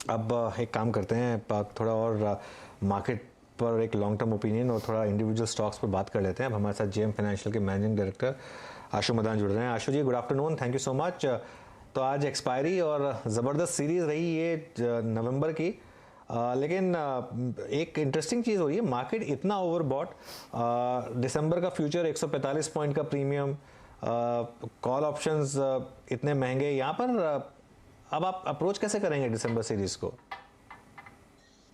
अब एक काम करते हैं, थोड़ा और मार्केट पर एक लॉन्ग टर्म ओपिनियन और थोड़ा इंडिविजुअल स्टॉक्स पर बात कर लेते हैं। अब हमारे साथ जेएम फाइनेंशियल के मैनेजिंग डायरेक्टर आशु मदान जुड़ रहे हैं। Ashu ji, good afternoon, thank you so much. तो आज एक्सपायरी और ज़बरदस्त सीरीज़ रही ये नवंबर की, लेकिन एक इंटरेस्टिंग चीज़ हो रही है, मार्केट इतना ओवरबॉट। दिसंबर का फ्यूचर 145 पॉइंट का प्रीमियम, कॉल ऑप्शंस इतने महंगे यहाँ पर। अब आप अप्रोच कैसे करेंगे दिसंबर सीरीज को?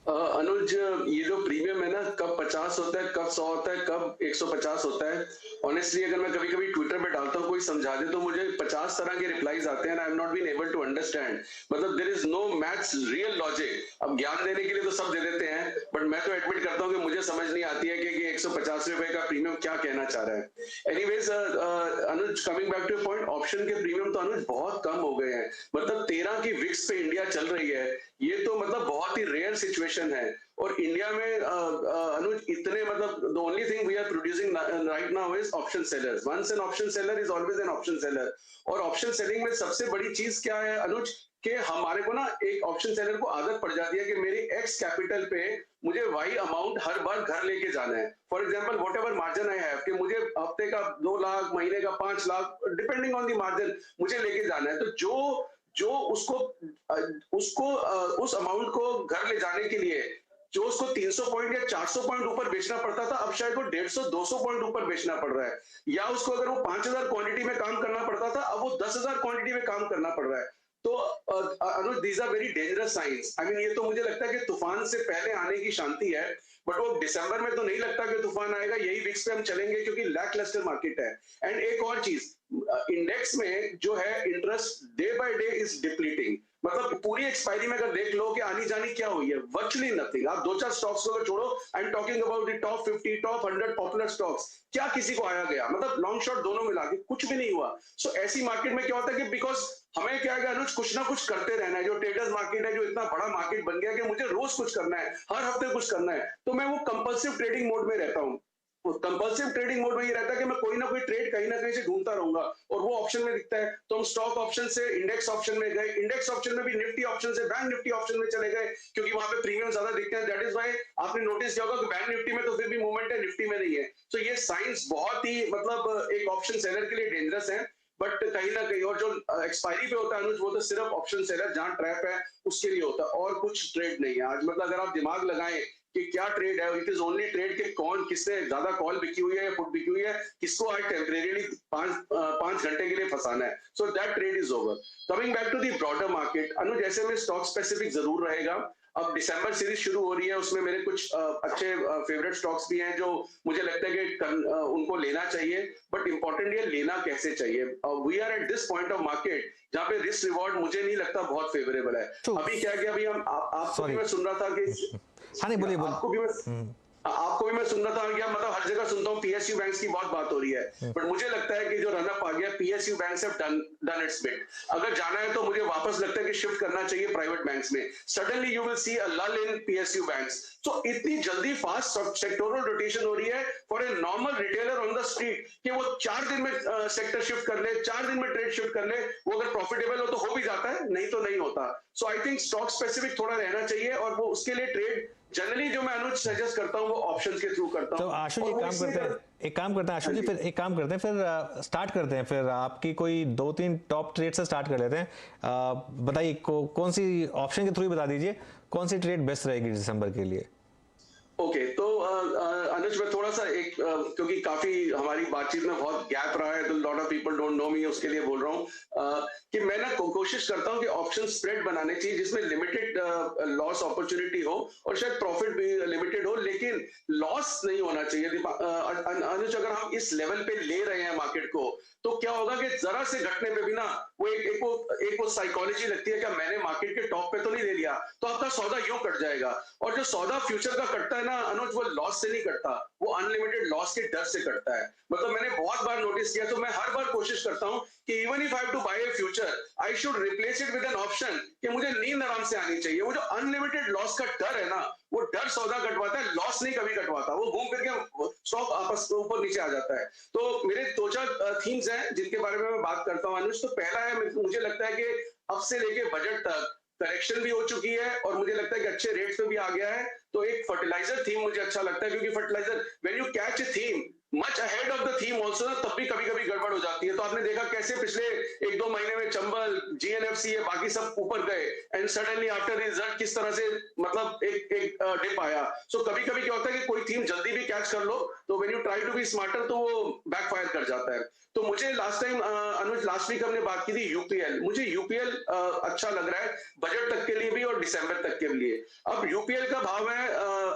अनुज, ये जो प्रीमियम है ना, कब 50 होता है, कब 100 होता है, कब 150 होता है। ऑनेस्टली अगर मैं कभी कभी ट्विटर पे डालता हूँ कोई समझा दे तो मुझे 50 तरह के रिप्लाईज आते हैं। I am not been able to understand, मतलब there is no maths real logic. अब ज्ञान देने के लिए तो सब दे देते हैं, बट मैं तो एडमिट करता हूँ कि मुझे समझ नहीं आती है कि 150 रुपए का प्रीमियम क्या कहना चाह रहा है। Anyways Anuj, coming back to point, option के प्रीमियम तो अनुज बहुत कम हो गए हैं। मतलब 13 की विक्स पे इंडिया चल रही है, ये तो मतलब बहुत ही रेयर सिचुएशन है। और इंडिया में अनुज इतने, मतलब the only thing we are producing right now is option sellers. Once an option seller is always an option seller. और ऑप्शन सेलिंग में सबसे बड़ी चीज क्या है अनुज, कि हमारे को ना एक ऑप्शन सेलर को आदत पड़ जाती है कि मेरी एक्स कैपिटल पे मुझे वाई अमाउंट हर बार घर लेके जाना है। For example what ever margin I have, कि मुझे हफ्ते का 2 लाख, महीने का 5 lakh, depending on the margin मुझे लेके जाना है। तो जो जो उसको उसको उस अमाउंट को घर ले जाने के लिए जो उसको 300 पॉइंट या 400 पॉइंट ऊपर बेचना पड़ता था, अब शायद वो 150-200 पॉइंट ऊपर बेचना पड़ रहा है। या उसको अगर वो 5000 क्वांटिटी में काम करना पड़ता था, अब वो 10,000 क्वांटिटी में काम करना पड़ रहा है। तो Anuj, these are very dangerous science. I mean, ये तो मुझे लगता है कि तूफान से पहले आने की शांति है, बट वो दिसंबर में तो नहीं लगता कि तूफान आएगा। यही विक्स पे हम चलेंगे क्योंकि लैक लस्टर मार्केट है। एंड एक और चीज, इंडेक्स में जो है interest day by day is depleting. मतलब पूरी एक्सपायरी में अगर देख लो कि आनी जानी क्या हुई है, वर्चुअली नथिंग। आप 2-4 स्टॉक्स को अगर छोड़ो, I am talking about the top 50, top 100 popular stocks, क्या किसी को आया गया? मतलब लॉन्ग शॉर्ट दोनों मिला के कुछ भी नहीं हुआ। सो ऐसी मार्केट में क्या होता है कि बिकॉज हमें क्या है अनुज, कुछ ना कुछ करते रहना है। जो ट्रेडर्स मार्केट है, जो इतना बड़ा मार्केट बन गया कि मुझे रोज कुछ करना है, हर हफ्ते कुछ करना है, तो मैं वो कंपल्सिव ट्रेडिंग मोड में रहता हूँ। कंपल्सिव ट्रेडिंग मोड में ये रहता है कि मैं कोई ना कोई ट्रेड कहीं ना कहीं से ढूंढता रहूंगा, और वो ऑप्शन में दिखता है। तो हम स्टॉक ऑप्शन से इंडेक्स ऑप्शन में गए, इंडेक्स ऑप्शन में भी निफ्टी ऑप्शन से बैंक निफ्टी ऑप्शन में चले गए, क्योंकि वहां पे प्रीमियम ज्यादा दिखते हैं। दैट इज व्हाई आपने नोटिस किया होगा कि बैंक निफ्टी में तो फिर भी मूवमेंट है, निफ्टी में नहीं है। तो ये साइंस बहुत ही, मतलब एक ऑप्शन सेलर के लिए डेंजरस है। बट कहीं ना कहीं, और जो एक्सपायरी पे होता है अनुज, वो तो सिर्फ ऑप्शन सेलर जहां ट्रैप है उसके लिए होता है, और कुछ ट्रेड नहीं है आज। मतलब अगर आप दिमाग लगाएं कि क्या ट्रेड है, इट इज ओनली ट्रेड कि कौन, किसने ज्यादा कॉल बिकी हुई है या पुट बिकी हुई है, किसको आज टेम्परेरीली 5 घंटे के लिए फंसाना है। So that trade is over. Coming back to the broader market Anuj, जैसे में स्टॉक स्पेसिफिक जरूर रहेगा। अब दिसंबर सीरीज शुरू हो रही है, उसमें मेरे कुछ अच्छे फेवरेट स्टॉक्स भी हैं जो मुझे लगता है कि उनको लेना चाहिए। बट इंपॉर्टेंट ये लेना कैसे चाहिए। We are at this point of market जहां पे रिस्क रिवॉर्ड मुझे नहीं लगता बहुत फेवरेबल है। अभी क्या गया, अभी हम आपको भी मैं सुन रहा था कि हाँ नहीं, बोलिए आपको भी मैं सुन रहा था कि मतलब हर जगह सुनता हूँ पीएसयू बैंक्स की बहुत बात हो रही है, बट मुझे लगता है कि जो रनअप आ गया, PSU banks have done it's bit. अगर जाना है तो मुझे वापस लगता है कि शिफ्ट करना चाहिए प्राइवेट बैंक्स में। सडनली यू विल सी अ लल इन पीएसयू बैंक्स। तो इतनी जल्दी फास्ट सेक्टोरल रोटेशन हो रही है for a normal retailer on the street कि वो 4 दिन में सेक्टर शिफ्ट कर ले, 4 दिन में ट्रेड शिफ्ट कर ले। वो अगर प्रॉफिटेबल हो तो हो भी जाता है, नहीं तो नहीं होता। सो आई थिंक स्टॉक स्पेसिफिक थोड़ा रहना चाहिए, और वो उसके लिए ट्रेड जनरली जो मैं अनुज सजेस्ट करता हूँ वो ऑप्शंस के थ्रू करता हूँ। तो आशु जी एक काम करते हैं आशु जी, फिर एक काम करते हैं, फिर स्टार्ट करते हैं। फिर आपकी कोई 2-3 टॉप ट्रेड से स्टार्ट कर लेते हैं। बताइए कौन सी ऑप्शन के थ्रू ही बता दीजिए, कौन सी ट्रेड बेस्ट रहेगी दिसंबर के लिए? ओके, तो अनुज मैं थोड़ा सा एक क्योंकि काफी हमारी बातचीत में बहुत गैप रहा है, तो lot of people don't know me, उसके लिए बोल रहा हूँ कि मैं ना कोशिश करता हूँ कि ऑप्शन स्प्रेड बनाने चाहिए जिसमें लिमिटेड लॉस अपॉर्चुनिटी हो और शायद प्रॉफिट भी लिमिटेड हो, लेकिन लॉस नहीं होना चाहिए। अनुज, अगर हम इस लेवल पे ले रहे हैं मार्केट को, तो क्या होगा कि जरा से घटने पे भी ना वो एक वो साइकोलॉजी लगती है कि मैंने मार्केट के टॉप पे तो नहीं ले लिया, तो आपका सौदा यूं कट जाएगा। और जो सौदा फ्यूचर का कटता है ना अनुज, वो लॉस से नहीं कटता, वो अनलिमिटेड लॉस के डर से कटता है। मतलब मैंने बहुत बार नोटिस किया, तो मैं हर बार कोशिश करता हूं कि even if I have to buy a future, I should replace it with an option, कि मुझे नींद आराम से आनी चाहिए। वो जो अनलिमिटेड लॉस का डर है ना, वो डर सौदा कटवाता है, लॉस नहीं कभी कटवाता। वो घूम फिर के स्टॉक आपस ऊपर नीचे आ जाता है। तो मेरे 2-4 थीम्स हैं जिनके बारे में मैं बात करता हूं अनुज। तो पहला है, मुझे लगता है कि अब से लेके बजट तक करेक्शन भी हो चुकी है और मुझे लगता है कि अच्छे रेट्स पे भी आ गया है। तो एक फर्टिलाइजर थीम मुझे अच्छा लगता है, क्योंकि fertilizer when you catch a theme much ahead of the theme also ना, तब भी कभी-कभी गड़बड़ हो जाती है। तो आपने देखा कैसे पिछले 1-2 महीने में चंबल, जीएनएफसी ये बाकी सब ऊपर गए एंड सडनली आफ्टर रिजल्ट किस तरह से मतलब एक डिप आया। सो कभी-कभी क्या होता है कि कोई थीम जल्दी भी कैच कर लो तो when you try to be smarter तो वो बैकफायर कर जाता है। तो मुझे last time Anuj last week हमने बात की थी यूपीएल, मुझे यूपीएल अच्छा लग रहा है बजट तक के लिए भी और दिसंबर तक के लिए। अब यूपीएल का भाव है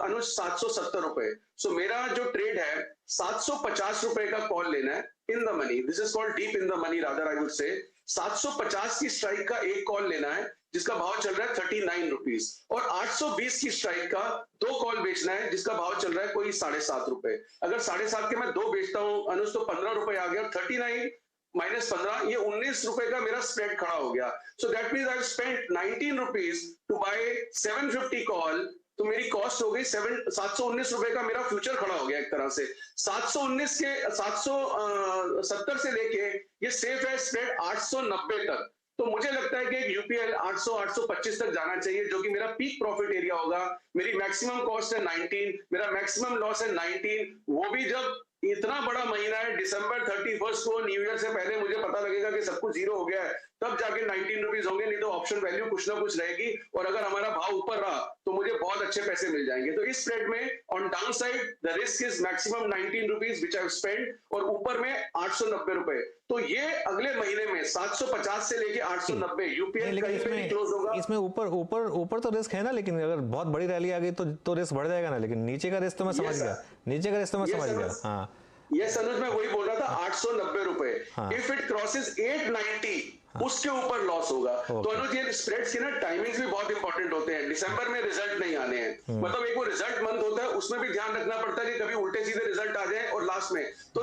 अनुज 770 रुपए। सो मेरा जो ट्रेड है 750 रुपए का कॉल लेना है in the money, this is called deep in the money rather I would say. 750 की स्ट्राइक का एक कॉल लेना है जिसका भाव चल रहा है 39 रुपीज, और 820 की स्ट्राइक का 2 कॉल बेचना है जिसका भाव चल रहा है कोई 7.5 रुपए। अगर 7.5 के मैं 2 बेचता हूं अनुज तो 15 रुपए आ गया, 39 माइनस 15 ये 19 रुपए का मेरा स्प्रेड खड़ा हो गया। So that means I spent 19 rupees to buy 750 call. तो मेरी कॉस्ट हो गई 719 रुपए का मेरा फ्यूचर खड़ा हो गया एक तरह से। 719 के 770 से लेके ये सेफ है स्प्रेड 890 तक। तो मुझे लगता है कि एक यूपीएल 800-825 तक जाना चाहिए जो कि मेरा पीक प्रॉफिट एरिया होगा। मेरी मैक्सिमम कॉस्ट है 19, मेरा मैक्सिमम लॉस है 19, वो भी जब इतना बड़ा महीना है दिसंबर 31 को न्यू ईयर से पहले मुझे पता लगेगा कि सब कुछ जीरो हो गया है, तब जाके 19 रुपीज होंगे, नहीं तो ऑप्शन वैल्यू कुछ ना कुछ रहेगी। और अगर हमारा भाव ऊपर रहा तो मुझे बहुत अच्छे पैसे मिल जाएंगे। तो इस स्प्रेड में on down side the risk is maximum 19 rupees which I spend, और ऊपर में 890 रुपए। तो ये अगले महीने में 750 से लेके 890 यूपीएल कहीं पे भी क्लोज होगा। इसमें ऊपर ऊपर ऊपर तो रिस्क है ना, लेकिन अगर बहुत बड़ी रैली आ गई तो रिस्क बढ़ जाएगा ना, लेकिन नीचे का रिस्क तो मैं समझ गया, नीचे का रिस्क तो मैं समझ गया। हाँ ये सनुज मैं वही बोल रहा था 890 रुपए। इफ इट क्रॉसेस 890 उसके ऊपर लॉस होगा। तो अनुज ये स्प्रेड्स के ना टाइमिंग्स भी बहुत इंपॉर्टेंट होते हैं। दिसंबर में रिजल्ट नहीं आने हैं, मतलब एक वो रिजल्ट मंथ होता है उसमें भी ध्यान रखना पड़ता है कि कभी उल्टे सीधे रिजल्ट आ जाए और लास्ट में। तो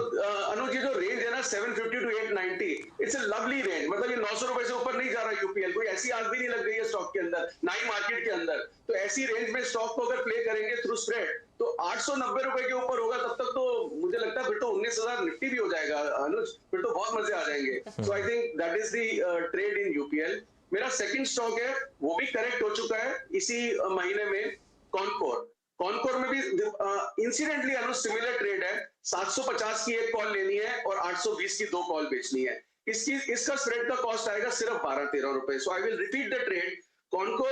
अनुज ये जो रेंज है ना 750 to 890 it's a lovely range, मतलब ये 900 रुपए से ऊपर नहीं जा रहा यूपीएल, कोई ऐसी आग भी नहीं लग गई है स्टॉक के अंदर ना ही मार्केट के अंदर। तो ऐसी रेंज में स्टॉक को अगर प्ले करेंगे थ्रू स्प्रेड तो 890 रुपए के ऊपर होगा, तब तक तो मुझे लगता है फिर तो 19,000 निफ्टी भी हो जाएगा अनुज, फिर तो बहुत मजे आ जाएंगे। So I think that is the trade in UPL. मेरा सेकंड स्टॉक है वो भी करेक्ट हो चुका है इसी महीने में, कॉनकोर। कॉनकोर में भी इंसिडेंटली अनुज सिमिलर ट्रेड है, 750 की एक कॉल लेनी है और 820 की 2 कॉल बेचनी है। इसका स्प्रेड का कॉस्ट आएगा सिर्फ 12-13 रुपए। So I will repeat the trade. Concor,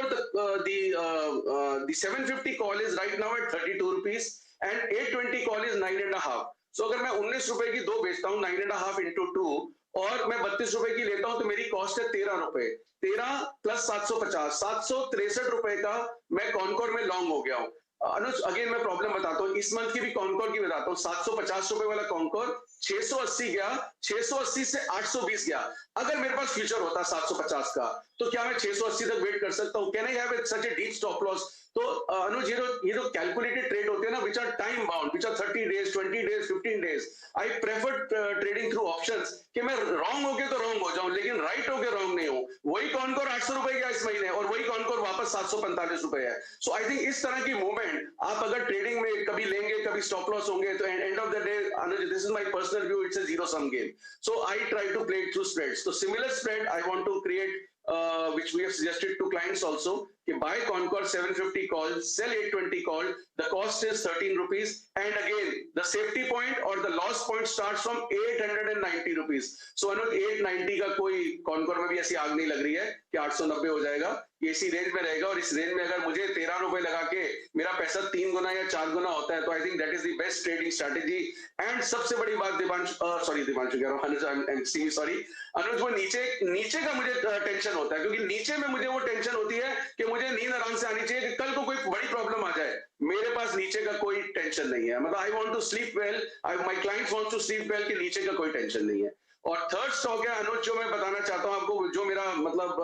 the 750 call is right now at 32 rupees and 820 call is 9.5. So अगर मैं 19 रुपए की 2 बेचता हूँ 9.5 into 2 और मैं 32 रुपए की लेता हूँ तो मेरी कॉस्ट है 13 रुपए। 13 प्लस 750 763 रुपए का मैं कॉनकोर में लॉन्ग हो गया हूँ। अनुज अगेन मैं प्रॉब्लम बताता हूँ, इस मंथ की भी कॉनकोर की बताता हूँ। 750 रुपए वाला कॉनकोर 680 गया, 680 से 820 गया। अगर मेरे पास फ्यूचर होता 750 का तो क्या मैं 680 तक वेट कर सकता हूँ? Can I have such a deep stop loss? तो अनुज ये जो कैलकुलेटेड ट्रेड होते हैं ना which are time bound, which are 30 days 20 days 15 days, I prefer trading through options कि मैं रॉन्ग होके तो रॉन्ग हो जाऊं लेकिन राइट होके रॉन्ग नहीं हो। वही कॉनकोर 800 रुपए गया इस महीने और वही कॉनकोर वापस 745 रुपए है। सो आई थिंक इस तरह की मूवमेंट आप अगर ट्रेडिंग में कभी लेंगे कभी स्टॉप लॉस होंगे तो end of the day Anuj this is my personal view, it's a zero sum game. So I try to play through spreads. तो similar spread I want to create which we have suggested to clients also, कि buy Concor 750 call, sell 820 call, the cost is 13 rupees, and again the safety point or the loss point starts from 890 rupees. So अनुज 890 का कोई Concor में भी ऐसी आग नहीं लग रही है कि 890 हो जाएगा, ये इसी रेंज में रहेगा। और इस रेंज में अगर मुझे 13 रुपए लगा के मेरा पैसा 3 गुना या 4 गुना होता है तो आई think that is the best trading strategy. And सबसे बड़ी बात दीपांशु कह रहा हूँ अनुज, सॉरी अनुज, वो नीचे का मुझे टेंशन होता है, क्योंकि नीचे में मुझे वो टेंशन होती है कि मुझे नींद आराम से आनी चाहिए कि कल को कोई बड़ी प्रॉब्लम आ जाए। मेरे पास नीचे का कोई टेंशन नहीं है, मतलब I want to sleep well, my clients want to sleep well कि नीचे का कोई टेंशन नहीं है। और थर्ड स्टॉक है अनुज जो मैं बताना चाहता हूं आपको, जो मेरा मतलब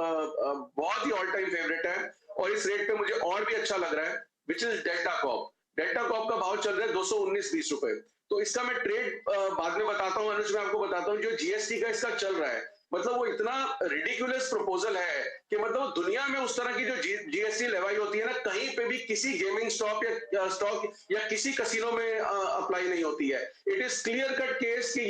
बहुत ही ऑल टाइम फेवरेट है और इस रेट पे मुझे और भी अच्छा लग रहा है, which is delta Corp. Delta Corp का भाव चल रहा है 219-20 रुपए। तो इसका मैं ट्रेड बाद में बताता हूँ अनुज, मैं आपको बताता हूँ जो जीएसटी का इसका चल रहा है। मतलब वो इतना रिडिकुलस प्रपोजल है कि मतलब दुनिया में उस तरह की जो जीएसटी लेवाई होती है ना, कहीं पे भी किसी गेमिंग स्टॉक या किसी कसिनो में अप्लाई नहीं होती है। It is clear cut case कि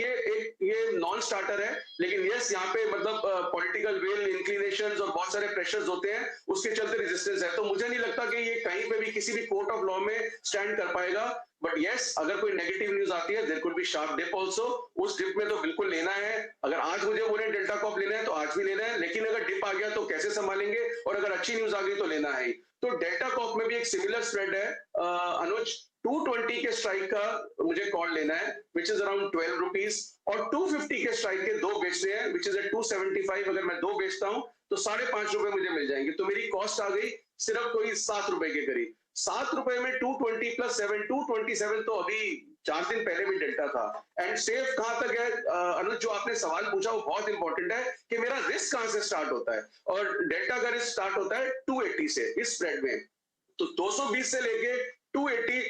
ये नॉन स्टार्टर है, लेकिन यस यहाँ पे मतलब पॉलिटिकल विल, इंक्लिनेशंस और बहुत सारे प्रेशर्स होते हैं, उसके चलते रेजिस्टेंस है। तो मुझे नहीं लगता कि ये कहीं पे भी किसी भी कोर्ट ऑफ लॉ में स्टैंड कर पाएगा। बट यस, अगर कोई नेगेटिव न्यूज आती है, there could be sharp dip also. उस डिप में तो बिल्कुल लेना है। अगर आज मुझे बोले डेल्टा कॉर्प लेना है तो आज भी लेना है, लेकिन अगर डिप आ गया तो कैसे संभालेंगे, और अगर अच्छी न्यूज आ गई तो लेना है। तो डेल्टा कॉर्प में भी एक सिमिलर स्प्रेड है अनुज, 220 के स्ट्राइक का मुझे कॉल लेना है, विच इज अराउंड 12 रुपीज, और 250 के स्ट्राइक के दो बेचने हैं, विच इज एट 275। अगर मैं दो बेचता हूं तो 5.5 रुपए मुझे मिल जाएंगे। तो मेरी कॉस्ट आ गई सिर्फ कोई 7 रुपए के करीब। 7 रुपए में 220 प्लस 7, 227 तो अभी 4 दिन पहले भी डेल्टा था। एंड सेफ कहां तक है अनुज, जो आपने सवाल पूछा वो बहुत इंपॉर्टेंट है कि मेरा रिस्क कहां से स्टार्ट होता है, और डेल्टा का रिस्क स्टार्ट होता है 280 से इस स्प्रेड में। तो 220 से लेके 280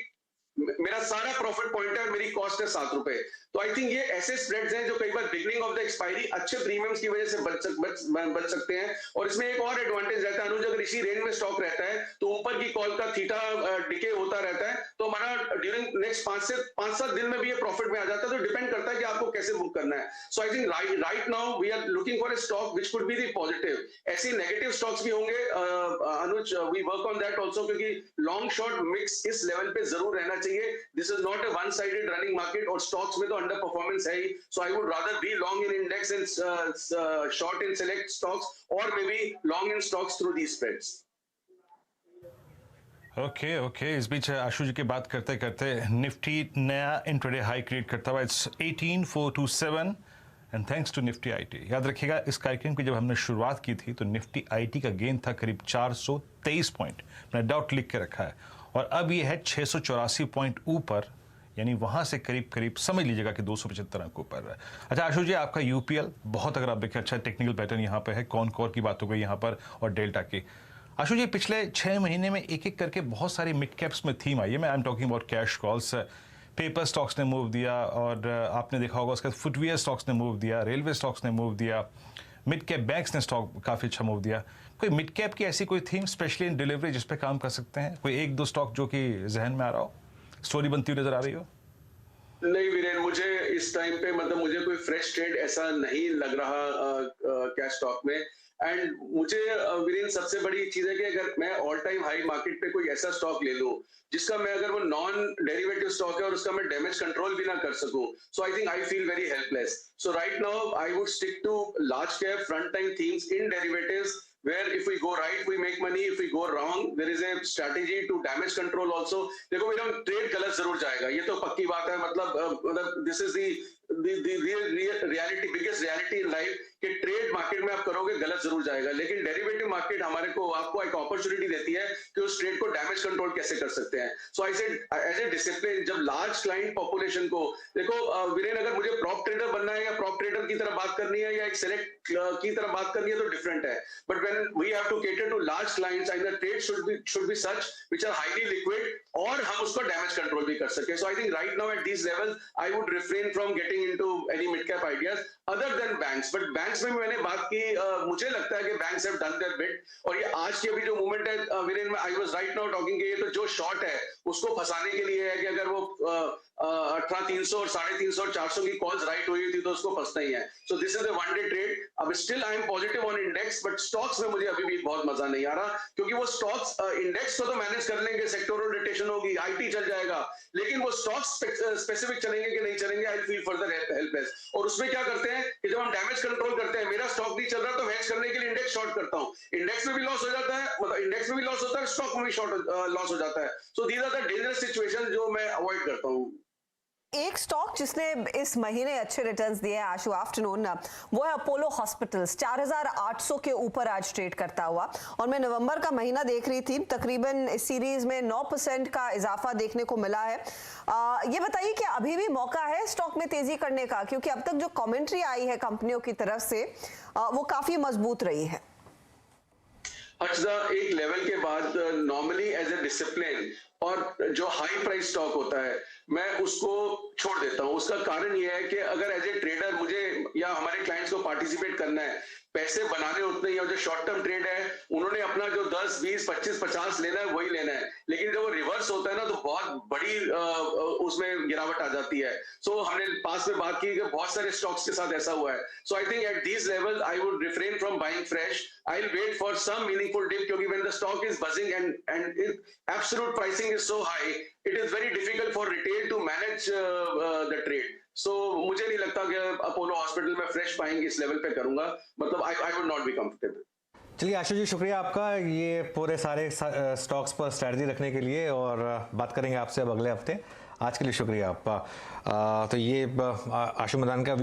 मेरा सारा प्रॉफिट पॉइंट है और मेरी कॉस्ट है 7 रुपए। तो आई थिंक ये ऐसे स्प्रेड्स हैं जो कई बार बिगनिंग ऑफ द एक्सपायरी अच्छे प्रीमियम्स की वजह से बच सकते हैं। और इसमें एक और एडवांटेज रहता है अनुज, अगर इसी रेंज में स्टॉक रहता है तो ऊपर की कॉल का थीटा डिके होता रहता है, तो हमारा ड्यूरिंग नेक्स्ट 5-7 दिन में भी ये प्रॉफिट में आ जाता है। तो डिपेंड करता है कि आपको कैसे बुक करना है। So I think right now we are looking for a stock which could be the positive. ऐसे नेगेटिव स्टॉक्स भी होंगे Anuj, we work on that also, क्योंकि लॉन्ग शॉर्ट मिक्स इस लेवल पे जरूर रहना चाहिए। This is not a one sided running market, और स्टॉक्स में तो अंडर परफॉर्मेंस है ही। So I would rather be long in index and short in select stocks, or maybe long in stocks through these spreads. Okay इस बीच आशु जी की बात करते करते निफ्टी नया इंट्राडे हाई क्रिएट करता हुआ it's 18427 and thanks to Nifty IT. याद रखिएगा इस कार्यक्रम की जब हमने शुरुआत की थी तो निफ्टी आईटी का गेन था करीब 423 पॉइंट, मैंने डाउट लिख के रखा है, और अब ये है 684 पॉइंट ऊपर, यानी वहां से करीब समझ लीजिएगा कि 275 अंक ऊपर है। अच्छा आशु जी, आपका यूपीएल बहुत, अगर आप देखें अच्छा टेक्निकल पैटर्न यहाँ पे है, कौन कोर की बात हो गई यहाँ पर और डेल्टा की। आशु जी, पिछले 6 महीने में एक एक करके बहुत सारी मिड कैप्स में थीम आई है। मैं I am talking about cash calls, paper stocks ने मूव दिया, और आपने देखा होगा उसके फुटवियर स्टॉक्स ने मूव दिया, रेलवे स्टॉक्स ने मूव दिया, मिड कैप बैंक्स ने स्टॉक काफ़ी अच्छा मूव दिया। कोई मिड कैप की ऐसी कोई थीम स्पेशली इन डिलीवरी जिस पे काम कर सकते हैं? कोई 1-2 स्टॉक जो कि जहन में आ रहा हो, स्टोरी बनती हुई नजर आ रही हो? नहीं वीरेन, मुझे इस टाइम पे मतलब मुझे कोई फ्रेश ट्रेड ऐसा नहीं लग रहा कैश स्टॉक में। एंड मुझे वीरेन सबसे बड़ी चीज है कि अगर मैं ऑल टाइम हाई मार्केट पे कोई ऐसा स्टॉक ले लूं जिसका मैं, अगर वो नॉन डेरिवेटिव स्टॉक है और उसका मैं डैमेज कंट्रोल भी ना कर सकूं, so I think I feel very helpless. So right now I would stick to large cap front time themes in derivatives, where if we go right we make money, if we go wrong there is a strategy to damage control also. देखो मेरा trade गलत जरूर जाएगा, ये तो पक्की बात है। मतलब this is the reality, biggest reality in life कि ट्रेड मार्केट में आप करोगे गलत जरूर जाएगा, लेकिन डेरिवेटिव मार्केट आपको एक अपॉर्चुनिटी देती है कि उस ट्रेड को डैमेज कंट्रोल कैसे कर सकते हैं। So I said as a discipline, जब लार्ज क्लाइंट पॉपुलेशन को देखो वीरेन, अगर मुझे प्रॉप ट्रेडर बनना है या प्रॉप ट्रेडर की तरह बात करनी है या एक सेलेक्ट की तरह बात करनी है तो डिफरेंट है। But when we have to cater to large clients and the trade should be such which are highly liquid, और हम उसको डैमेज कंट्रोल भी कर सके। So I think right now at these levels I would refrain from getting into any mid cap ideas other than banks. But banks में मैंने बात की, मुझे लगता है कि banks have done their bit, और ये आज की अभी जो मूवमेंट है Viren, I was right now talking, ये तो जो शॉर्ट है उसको फंसाने के लिए है कि अगर वो 18,300 और 350 और 400 की कॉल्स राइट हुई थी तो उसको फंसना ही है। So this is a one day trade. अब still I am positive on index, but stocks में मुझे अभी भी बहुत मजा नहीं आ रहा, क्योंकि वो स्टॉक्स इंडेक्स को तो मैनेज कर लेंगे, सेक्टोरल रोटेशन होगी, आईटी चल जाएगा, लेकिन वो स्टॉक्स स्पेसिफिक चलेंगे कि नहीं चलेंगे, आई फील फर्दर हेल्पलेस। और उसमें क्या करते हैं कि जब हम डैमेज कंट्रोल करते हैं, मेरा स्टॉक नहीं चल रहा तो हेज करने के लिए इंडेक्स शॉर्ट करता हूं, इंडेक्स में भी लॉस हो जाता है, मतलब इंडेक्स में भी लॉस होता है, स्टॉक में भी लॉस हो जाता है। So these are the dangerous situation जो मैं अवॉइड करता हूं। एक स्टॉक जिसने इस महीने अच्छे रिटर्न्स दिए हैं आशु आफ्टरनून, वो है अपोलो हॉस्पिटल्स। 4800 के ऊपर आज ट्रेड करता हुआ, और मैं नवंबर का महीना देख रही थी, तकरीबन इस सीरीज में 9% का इजाफा देखने को मिला है। ये बताइए कि अभी भी मौका है स्टॉक में तेजी करने का, क्योंकि अब तक जो कमेंट्री आई है कंपनियों की तरफ से वो काफी मजबूत रही है। हर्षदा एक लेवल के बाद नॉर्मली एज ए डिसिप्लिन और जो हाई प्राइस स्टॉक होता है मैं उसको छोड़ देता हूं। उसका कारण यह है कि अगर एज ए ट्रेडर मुझे या हमारे क्लाइंट्स को पार्टिसिपेट करना है, पैसे बनाने उतने ही, और जो शॉर्ट टर्म ट्रेड है उन्होंने अपना जो 10, 20, 25, 50 लेना है वही लेना है, लेकिन जब वो रिवर्स होता है ना तो बहुत बड़ी उसमें गिरावट आ जाती है। सो हमने पास में बात की कि बहुत सारे स्टॉक्स के साथ ऐसा हुआ है। So I think at these level I would refrain from buying fresh. I will wait for some meaningful dip, क्योंकि when the stock is buzzing and absolute pricing is so high, it is very difficult for retail to manage the trade. So मुझे नहीं लगता कि Apollo hospital में fresh buying इस level पे करूंगा, मतलब I would not be comfortable. चलिए आशु जी, शुक्रिया आपका ये पूरे सारे स्टॉक्स पर स्ट्रैटेजी रखने के लिए, और बात करेंगे आपसे अब अगले हफ्ते। आज के लिए शुक्रिया आपका। तो ये आशु मदान का